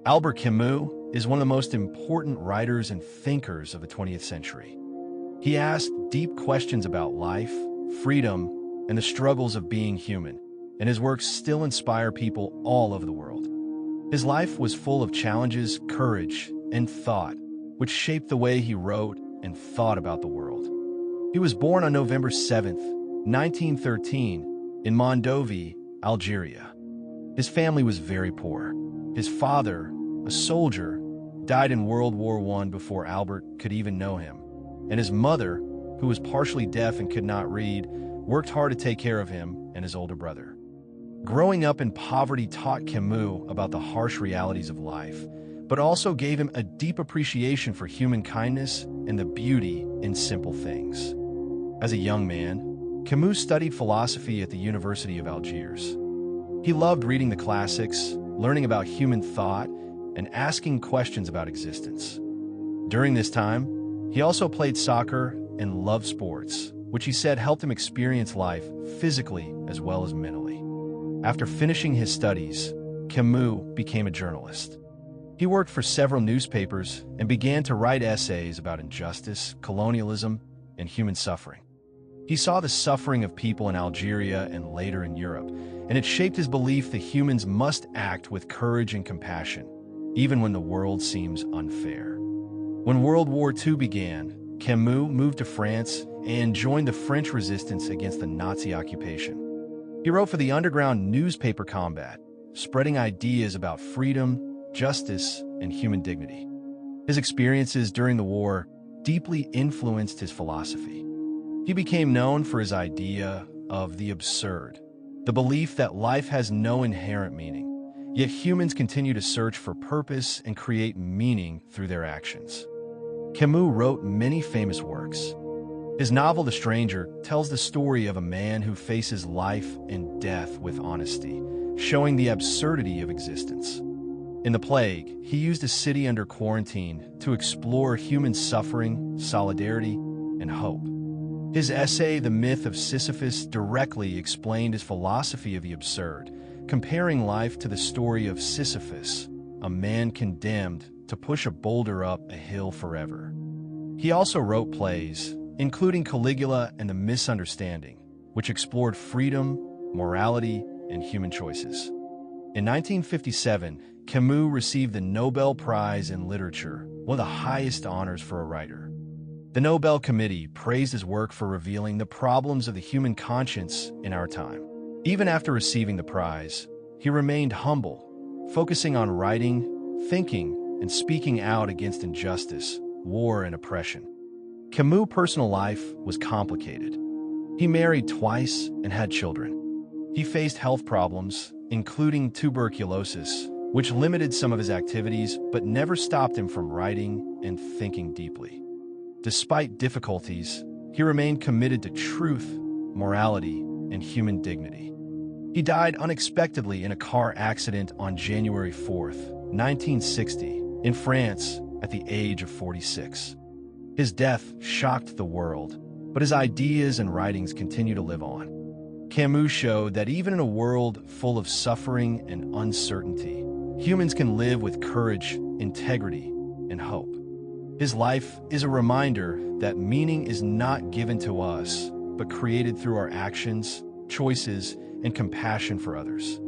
Albert Camus is one of the most important writers and thinkers of the 20th century. He asked deep questions about life, freedom, and the struggles of being human, and his works still inspire people all over the world. His life was full of challenges, courage, and thought, which shaped the way he wrote and thought about the world. He was born on November 7th, 1913, in Mondovi, Algeria. His family was very poor. His father, a soldier, died in World War I before Albert could even know him, and his mother, who was partially deaf and could not read, worked hard to take care of him and his older brother. Growing up in poverty taught Camus about the harsh realities of life, but also gave him a deep appreciation for human kindness and the beauty in simple things. As a young man, Camus studied philosophy at the University of Algiers. He loved reading the classics, learning about human thought, and asking questions about existence. During this time, he also played soccer and loved sports, which he said helped him experience life physically as well as mentally. After finishing his studies, Camus became a journalist. He worked for several newspapers and began to write essays about injustice, colonialism, and human suffering. He saw the suffering of people in Algeria and later in Europe, and it shaped his belief that humans must act with courage and compassion, even when the world seems unfair. When World War II began, Camus moved to France and joined the French resistance against the Nazi occupation. He wrote for the underground newspaper Combat, spreading ideas about freedom, justice, and human dignity. His experiences during the war deeply influenced his philosophy. He became known for his idea of the absurd, the belief that life has no inherent meaning, yet humans continue to search for purpose and create meaning through their actions. Camus wrote many famous works. His novel The Stranger tells the story of a man who faces life and death with honesty, showing the absurdity of existence. In The Plague, he used a city under quarantine to explore human suffering, solidarity, and hope. His essay, The Myth of Sisyphus, directly explained his philosophy of the absurd, comparing life to the story of Sisyphus, a man condemned to push a boulder up a hill forever. He also wrote plays, including Caligula and The Misunderstanding, which explored freedom, morality, and human choices. In 1957, Camus received the Nobel Prize in Literature, one of the highest honors for a writer. The Nobel Committee praised his work for revealing the problems of the human conscience in our time. Even after receiving the prize, he remained humble, focusing on writing, thinking, and speaking out against injustice, war, and oppression. Camus' personal life was complicated. He married twice and had children. He faced health problems, including tuberculosis, which limited some of his activities but never stopped him from writing and thinking deeply. Despite difficulties, he remained committed to truth, morality, and human dignity. He died unexpectedly in a car accident on January 4th, 1960, in France at the age of 46. His death shocked the world, but his ideas and writings continue to live on. Camus showed that even in a world full of suffering and uncertainty, humans can live with courage, integrity, and hope. His life is a reminder that meaning is not given to us, but created through our actions, choices, and compassion for others.